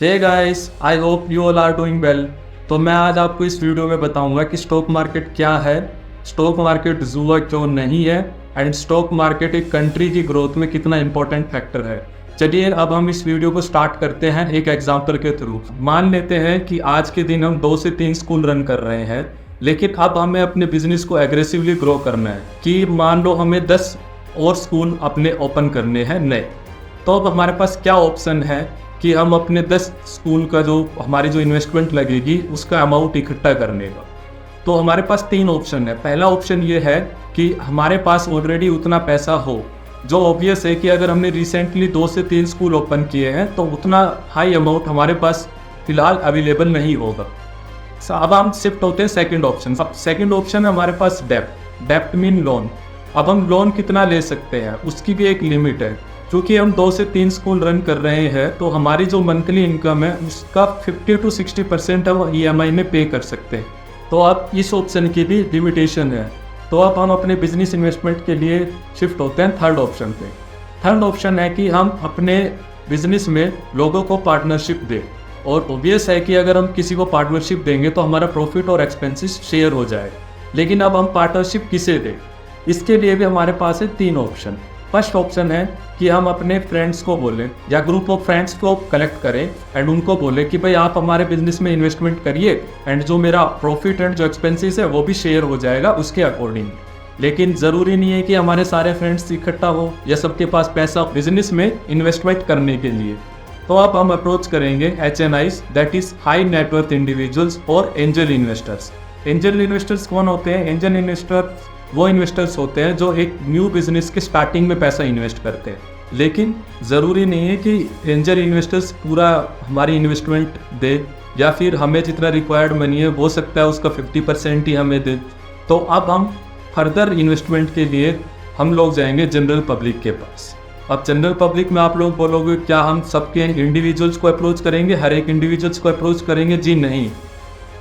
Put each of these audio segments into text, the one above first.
Hey guys, I hope you all are doing well. तो मैं आज आपको इस वीडियो में बताऊंगा कि स्टॉक मार्केट क्या है, स्टॉक मार्केट जुआ क्यों नहीं है एंड स्टॉक मार्केट एक कंट्री की ग्रोथ में कितना इंपॉर्टेंट फैक्टर है। चलिए अब हम इस वीडियो को स्टार्ट करते हैं एक एग्जाम्पल के थ्रू। मान लेते हैं कि आज के दिन हम 2 से 3 स्कूल रन कर रहे हैं, लेकिन अब हमें अपने बिजनेस को एग्रेसिवली ग्रो करना है कि मान लो हमें 10 और स्कूल अपने ओपन करने हैं नए। तो अब हमारे पास क्या ऑप्शन है कि हम अपने 10 स्कूल का जो हमारी जो इन्वेस्टमेंट लगेगी उसका अमाउंट इकट्ठा करने का। तो हमारे पास 3 ऑप्शन है। पहला ऑप्शन ये है कि हमारे पास ऑलरेडी उतना पैसा हो, जो ऑब्वियस है कि अगर हमने रिसेंटली 2 से 3 स्कूल ओपन किए हैं तो उतना हाई अमाउंट हमारे पास फिलहाल अवेलेबल नहीं होगा। अब हम शिफ्ट होते हैं सेकंड ऑप्शन। अब सेकंड ऑप्शन है हमारे पास डेप्ट मीन लोन। अब हम लोन कितना ले सकते हैं उसकी भी एक लिमिट है। क्योंकि हम 2 से 3 स्कूल रन कर रहे हैं तो हमारी जो मंथली इनकम है उसका 50 to 60% हम EMI में पे कर सकते हैं। तो अब इस ऑप्शन की भी लिमिटेशन है। तो अब हम अपने बिजनेस इन्वेस्टमेंट के लिए शिफ्ट होते हैं थर्ड ऑप्शन पे। थर्ड ऑप्शन है कि हम अपने बिजनेस में लोगों को पार्टनरशिप दें। और ऑब्वियस है कि अगर हम किसी को पार्टनरशिप देंगे तो हमारा प्रॉफिट और एक्सपेंसेस शेयर हो जाए। लेकिन अब हम पार्टनरशिप किसे दें, इसके लिए भी हमारे पास है 3 ऑप्शन। फर्स्ट ऑप्शन है कि हम अपने फ्रेंड्स को बोलें या ग्रुप ऑफ फ्रेंड्स को कलेक्ट करें एंड उनको बोलें कि भाई आप हमारे बिजनेस में इन्वेस्टमेंट करिए एंड जो मेरा प्रॉफिट एंड जो एक्सपेंसेस है वो भी शेयर हो जाएगा उसके अकॉर्डिंग। लेकिन ज़रूरी नहीं है कि हमारे सारे फ्रेंड्स इकट्ठा हो या सबके पास पैसा बिजनेस में इन्वेस्टमेंट करने के लिए। तो अब हम अप्रोच करेंगे HNIs, that is high net worth individuals और एंजल इन्वेस्टर्स। एंजल इन्वेस्टर्स कौन होते हैं? एंजल इन्वेस्टर वो इन्वेस्टर्स होते हैं जो एक न्यू बिजनेस के स्टार्टिंग में पैसा इन्वेस्ट करते हैं। लेकिन ज़रूरी नहीं है कि एंजल इन्वेस्टर्स पूरा हमारी इन्वेस्टमेंट दे या फिर हमें जितना रिक्वायर्ड मनी है हो सकता है उसका 50% ही हमें दे। तो अब हम फर्दर इन्वेस्टमेंट के लिए हम लोग जाएंगे जनरल पब्लिक के पास। अब जनरल पब्लिक में आप लोग बोलोगे क्या हम सबके इंडिविजुअल्स को अप्रोच करेंगे, हर एक इंडिविजुअल्स को अप्रोच करेंगे? जी नहीं,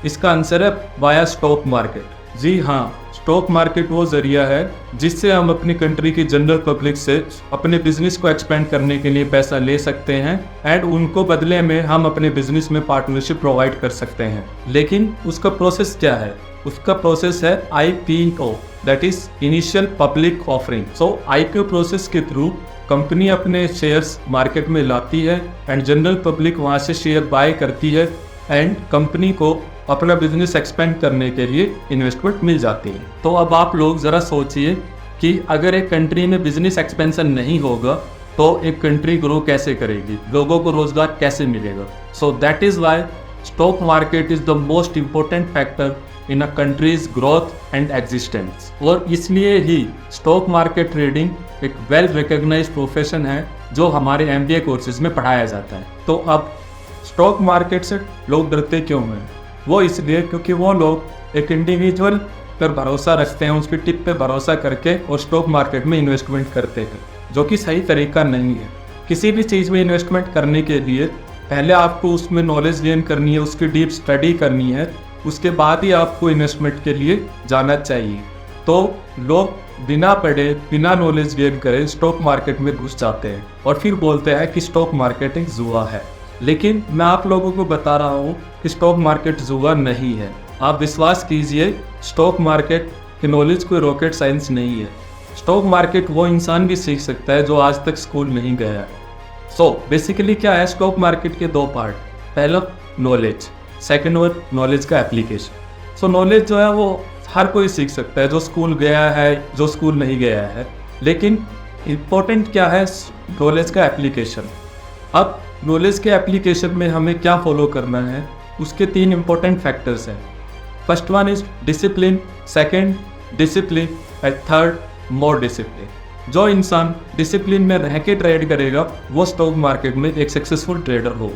इसका आंसर है वाया स्टॉक मार्केट। जी हाँ, स्टॉक मार्केट वो जरिया है जिससे हम अपनी कंट्री की जनरल पब्लिक से अपने बिजनेस को एक्सपेंड करने के लिए पैसा ले सकते हैं एंड उनको बदले में हम अपने बिजनेस में पार्टनरशिप प्रोवाइड कर सकते हैं। लेकिन उसका प्रोसेस क्या है? उसका प्रोसेस है IPO, that is initial public offering. So IPO process के थ्रू कंपनी अपने शेयर्स मार्केट में लाती है एंड जनरल पब्लिक वहाँ से शेयर बाय करती है एंड कंपनी को अपना बिजनेस एक्सपेंड करने के लिए इन्वेस्टमेंट मिल जाती है। तो अब आप लोग ज़रा सोचिए कि अगर एक कंट्री में बिजनेस एक्सपेंशन नहीं होगा तो एक कंट्री ग्रो कैसे करेगी, लोगों को रोजगार कैसे मिलेगा? So that is why stock market is the most important factor in a countries growth and existence. और इसलिए ही स्टॉक मार्केट ट्रेडिंग एक वेल रिकग्नाइज्ड प्रोफेशन है जो हमारे MBA कोर्सेज में पढ़ाया जाता है। तो अब स्टॉक मार्केट से लोग डरते क्यों हैं? वो इसलिए क्योंकि वो लोग एक इंडिविजुअल पर भरोसा रखते हैं, उसकी टिप पे भरोसा करके और स्टॉक मार्केट में इन्वेस्टमेंट करते हैं, जो कि सही तरीका नहीं है। किसी भी चीज़ में इन्वेस्टमेंट करने के लिए पहले आपको उसमें नॉलेज गेन करनी है, उसकी डीप स्टडी करनी है, उसके बाद ही आपको इन्वेस्टमेंट के लिए जाना चाहिए। तो लोग बिना पढ़े बिना नॉलेज गेन करे स्टॉक मार्केट में घुस जाते हैं और फिर बोलते हैं कि स्टॉक मार्केट एक जुआ है। लेकिन मैं आप लोगों को बता रहा हूँ कि स्टॉक मार्केट जुआ नहीं है। आप विश्वास कीजिए, स्टॉक मार्केट की नॉलेज कोई रॉकेट साइंस नहीं है। स्टॉक मार्केट वो इंसान भी सीख सकता है जो आज तक स्कूल नहीं गया है। सो बेसिकली क्या है, स्टॉक मार्केट के 2 पार्ट। पहला नॉलेज, सेकेंड वन नॉलेज का एप्लीकेशन। सो नॉलेज जो है वो हर कोई सीख सकता है, जो स्कूल गया है, जो स्कूल नहीं गया है। लेकिन इम्पोर्टेंट क्या है, नॉलेज का एप्लीकेशन। अब नॉलेज के एप्लीकेशन में हमें क्या फॉलो करना है, उसके 3 इंपॉर्टेंट फैक्टर्स हैं। First one is discipline, second discipline and third more discipline. जो इंसान डिसिप्लिन में रह के ट्रेड करेगा वो स्टॉक मार्केट में एक सक्सेसफुल ट्रेडर हो।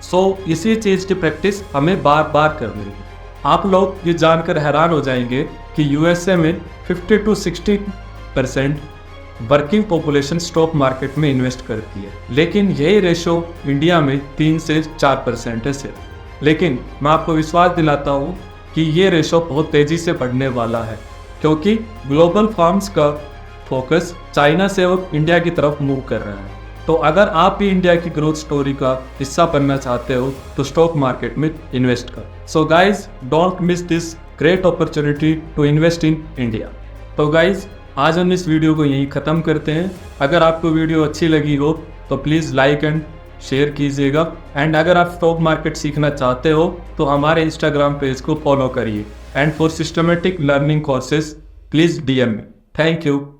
सो इसी चीज़ की प्रैक्टिस हमें बार बार करनी है। आप लोग ये जानकर हैरान हो जाएंगे कि USA में 50 to 60% working population stock market में इन्वेस्ट करती है, लेकिन यही रेशो इंडिया में 3 से 4% है सिर्फ। लेकिन मैं आपको विश्वास दिलाता हूँ कि ये रेशो बहुत तेज़ी से बढ़ने वाला है, क्योंकि ग्लोबल फर्म्स का फोकस चाइना से अब इंडिया की तरफ मूव कर रहा है। तो अगर आप भी इंडिया की ग्रोथ स्टोरी का हिस्सा बनना चाहते हो तो स्टॉक मार्केट में इन्वेस्ट करो। So guys, don't miss this great opportunity to invest in India. तो गाइज, आज हम इस वीडियो को यहीं ख़त्म करते हैं। अगर आपको वीडियो अच्छी लगी हो तो प्लीज़ लाइक एंड शेयर कीजिएगा। एंड अगर आप स्टॉक मार्केट सीखना चाहते हो तो हमारे इंस्टाग्राम पेज को फॉलो करिए। And for systematic learning courses please DM me। Thank you.